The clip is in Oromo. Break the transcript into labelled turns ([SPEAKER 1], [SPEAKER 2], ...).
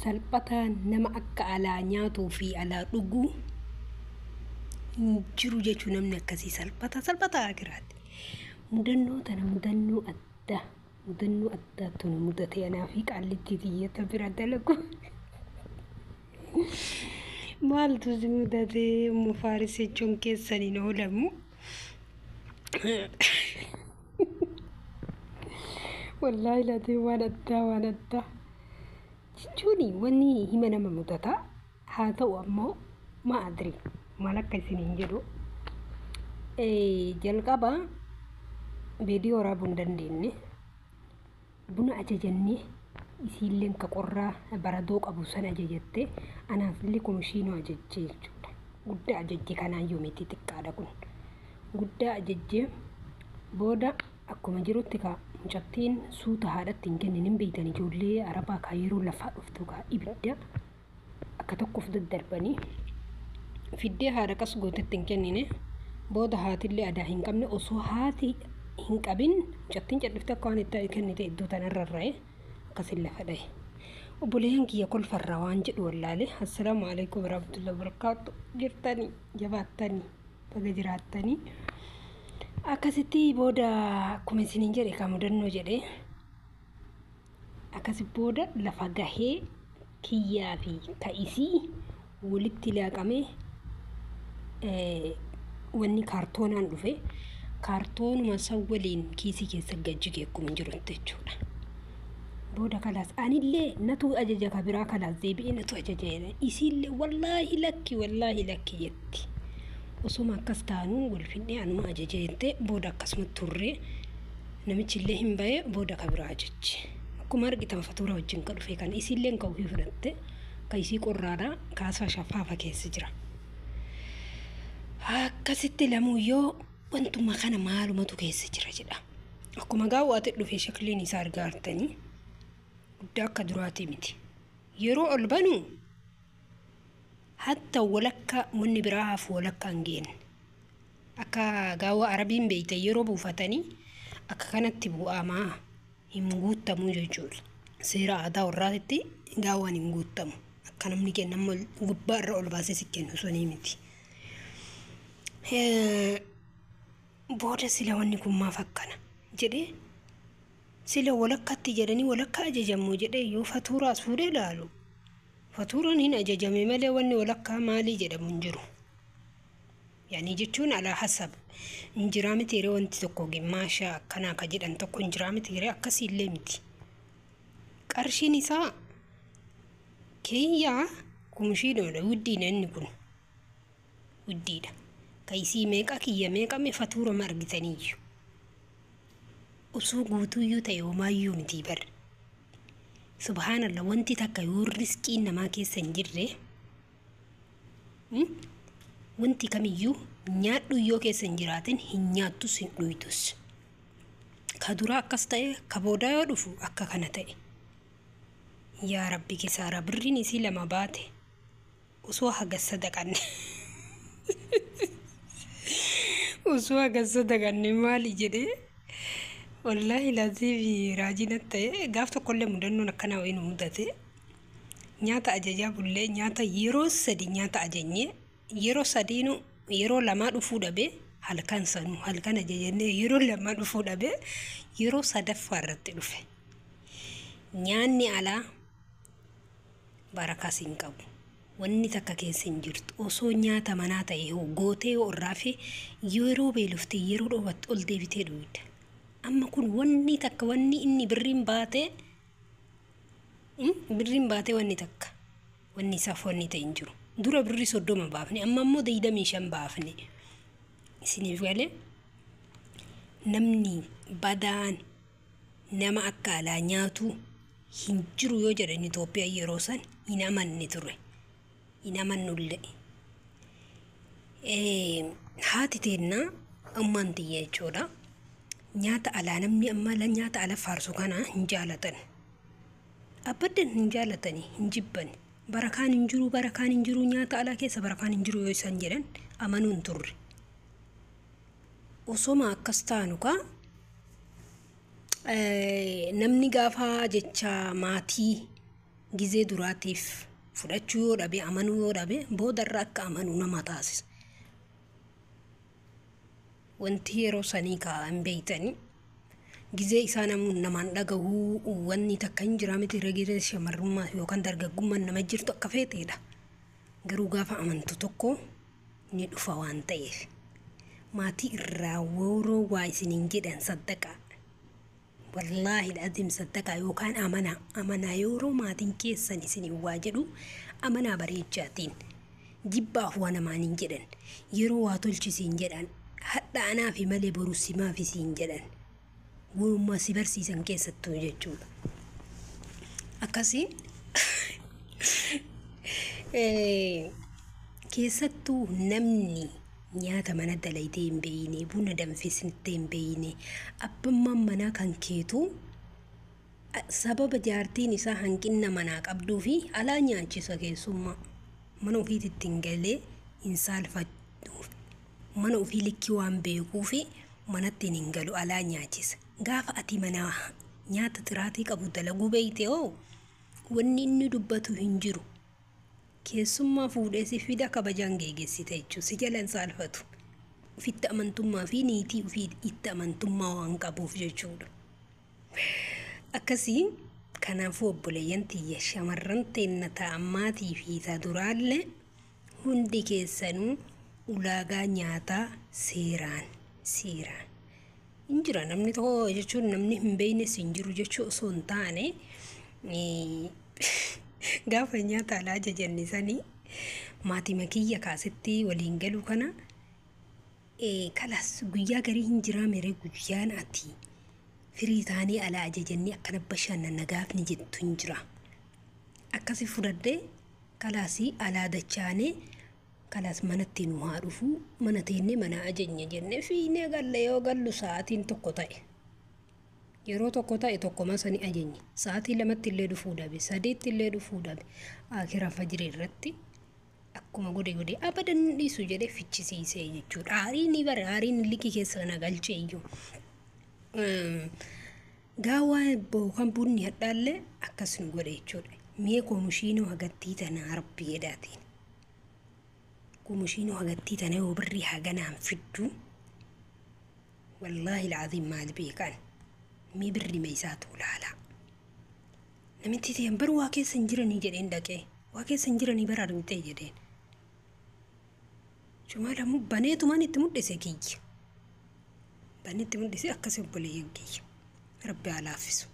[SPEAKER 1] salphataan nama akka alaa nyaatuu fi alaa dhuguu jiru jechuun namni akkasii salphataa akiraati. Mudannoo tana mudannoo addaa tun mudatee anaa fi qaallitti xiyyata bira dalagu. Maaltu si mudatee mufaaris jechuun keessaniin oolamu. Wallahi laatee waan addaa. Jechuuni wanni hima nama mudataa haa ta'u ammoo maa adri maal akka isiniin jedhu jalqaba viidiyoo waraabuu hin dandeenye buna ajajannee isiilleen ka qorraa baradoo qabu san ajajatte anaafillee komishiinoo ajajjee jechuudha. Guddaa ajajjee kanaayyuu miti xiqqaadha kun. Guddaa ajajjee booda akkuma jirutti ka mucattiin suuta haadhatti hin kennin hin beeytan ijoollee arabaa kaa yeroo lafaa dhuftu kaa ibidda akka tokkoof daddarbanii fiddee haadha qas gootetti hin kennine booda haatillee adaa hin qabne osoo haati hin qabin mucattiin calliftee akka waan itti kennite iddoo tanarra ra'e akkasin lafa dha'e. Obboleeyyan kiyya kolfarraa waan jedhu wallaale assalaamu alaikum warahmatullahi wabarakaatu jirtanii jabaattanii baga jiraattanii. Akkasitti booda akkuma isiniin jedhe ka mudannoo jedhe akkasi booda lafa gahee kiyyaa fi ta'isii walitti laaqamee wanni kaartoonaan dhufe kaartoonuma san waliin kiisii keessa gajjige akkuma jirutti jechuudha. Booda kalaas anillee natu ajaja ka biraa kalaas deebi'ee natu ajaja isiillee wallaahi lakki jetti. Osuma akkas taanuu wal finnee anuma ajaja jettee booda akkasuma turree namichillee hin ba'e booda ka biraa ajajje. Akkuma argitan fatuura wajjin ka dhufe kan isiilleen ka ofii fudhatte ka isii qorraadhaa kaasaa shafaafa keessa jira. Akkasitti lamuyyoo wantuma kana maalumatu keessa jira jedha. Akkuma gaawwaate dhufee shakliin isaa argaa artanii guddaa akka duraatii miti. Yeroo ol banuu hatta walakka munni biraa hafu walakka hin geenne. Akka gaawwa arabiin beeyte yeroo buufatanii akka kanatti bu'aamaa hin guuttamu jechuudha. Seera aadaa warraatitti gaawwaan hin guuttamu. Akka namni kennamu gubbaarra ol baasee si kennu sunii miti. Booda sila wanni kun maaf akkana jedhee sila walakkatti jedhanii walakka ajajamu jedhee yoo fatuuraas fuudhee ilaalu. Fatuuraan hin ajajame malee wanni walakkaa maalii jedhamu hin jiru. Yaani jechuun alaa hasab injiraa miti yeroo wanti tokko gimmaasha akkanaa ka jedhan tokko injiraa miti yeroo akkasiillee miti. Qarshiin isaa kiyyaa komishiinoodha wuddiidha inni kun. Wuddiidha. Ka isii meeqa kiyya meeqame fatuurama argitaniiyyu. Osoo guutuuyyuu ta'e homaayyuu miti bar. Subhanallah wanti takka yoo riskiin namaa keessa hin jirre wanti kamiyyuu nyaadhu yoo keessa hin jiraatin hin nyaattus hin dhuytus. Ka duraa akkas ta'e ka boodaa yoo dhufu akka kana ta'e. Yaa Rabbi kisaara birriin isii lama baate osoo hagas sadaqanne osoo hagas sadaqanne maali jedhee wallahi laziifi raajinat ta'e gaaf tokkollee mudannoon akkanaa wayii nu mudate nyaata ajajaa bullee nyaata yeroo sadi nyaata ajajnee yeroo sadiinu yeroo lamaa dhufuu dhabe halkan sanu halkan ajajannee yeroo lamaa dhufuu dhabe yeroo sadaffaa irratti dhufe. Nyaanni alaa barakaas hin qabu. Wanni takka keessa hin jirtu osoo nyaata manaa ta'e gootee irraa fi yeroo beelofte yeroo dhoowwatte ol deebitee dhuyda. Amma kun wanni takka wanni inni birriin baate wanni takka wanni isaaf wanni ta'e hin jiru. Dura birri 30 baafne amma immoo 25 baafne. Isiniif galee namni badaan nama akka alaa nyaatu hin jiru yoo jedhan Itoophiyaa yeroo san hin amanne ture. Hin amannullee. Haati teennaa ammaan tiyya jechuudha. Nyaata alaa namni amma la nyaata ala faarsu kana hin jaalatan. Abaddan hin jaalatanii hin jibban. Barakaan hin jiru nyaata alaa keessa barakaan hin jiru yoo isaan jedhan amanuun turre. Osoma akkas taanu ka namni gaafa jecha maatii gizee duraatiif fudhachuu yoo dhabe amanuu yoo dhabe boodarra akka amanuu nama taasisa. Wanti yeroo sanii kaa'an beeytanii gizee isaa namaan dhagahuu wanni takka hin jira miti regire shamarrummaa yookaan dargaggummaan nama jirtu akka feeteedha. Garuu gaafa amantu tokko ni dhufa waan ta'eef maatii irraa waroo waa isiniin jedhan saddaqaa. Wallaahi alazim saddaqaa yookaan amanaa yeroo maatiin keessan isiniin waa jedhu amanaa bareechaatiin jibbaaf waa namaan hin jedhan yeroo waa tolchisiin jedhan hadha anaa fi malee boru simaaf isiin jedhan wuma si barsiisan keessattuu jechuudha. Akkasiin keessattuu namni nyaata mana dalaytee hin beeyne buna danfisnee hin beeyne abbummaan manaa kan keetu sababa jaartiin isaa hanqina manaa qabduu fi alaa nyaachisa keessummaa mana ofiitti hin galee hin saalfatuuf mana ofii likkii waan beekuu fi manatti hin galu alaa nyaachisa. Gaafa ati mana nyaata xiraatii qabu dalaguu beeyte oo wanni inni dubbatu hin jiru. Keessummaa fuudhee si fida kabajaan geeggeessite jechuudha. Si jalan saalfatu. Ofitti amantummaa fi niitii ofii itti amantummaa waan qabuuf jechuudha. Akkasii kanaafuu obboleeyyan tiyya shamarran teenna ta'ammaatii fi isaa duraallee hundi keessanuu ulaagaa nyaataa seeraan. Injira namni tokko jechuun namni hin beeynes hin jiru jechuu osoo hin taane gaafa nyaata alaa jajjannisanii maatii makiyya kaasetti waliin galu kana kalas guyyaa garii hin jiraa mere guyyaan ati firii taanii alaa ajajannii akkana bashannana gaafni jettu hin jira. Akkasi fudhadhee kalaasii alaa dachaanee kalas manatti nu haa dhufu mana teennee mana ajajnya jennee fiinee galle yoo gallu sa'aatiin tokko ta'e. Yeroo tokko ta'e tokkoma sani ajajni sa'aatii lamatti illee dhufuu dhabe sadeetti illee dhufuu dhabe akira fajiri irratti akkuma godhe abadan dhiisu jedhee fichisiisee jechuudha. Aariin liqii keessa na galchee iyyuu gaawaa bookan bunni hadhaallee akkas nu godhe jechuudha. Mee koomishiinoo hagattii tana harbi jedhaatiin koomishiinoo hagattii tana yoo birrii haganaan fiddu wallaahi alazim maal beekan mee birrii meeysaatu laala namitti ta'an bar waa keessa hin jiranii jedheen dhaqee waa keessa hin jiranii bara argitee jedheen cumaadhamu baneetumaan itti mudhise kiyya baneetti mudhise akkasii obboleeyyan kiyya rabbi haa laaffisu.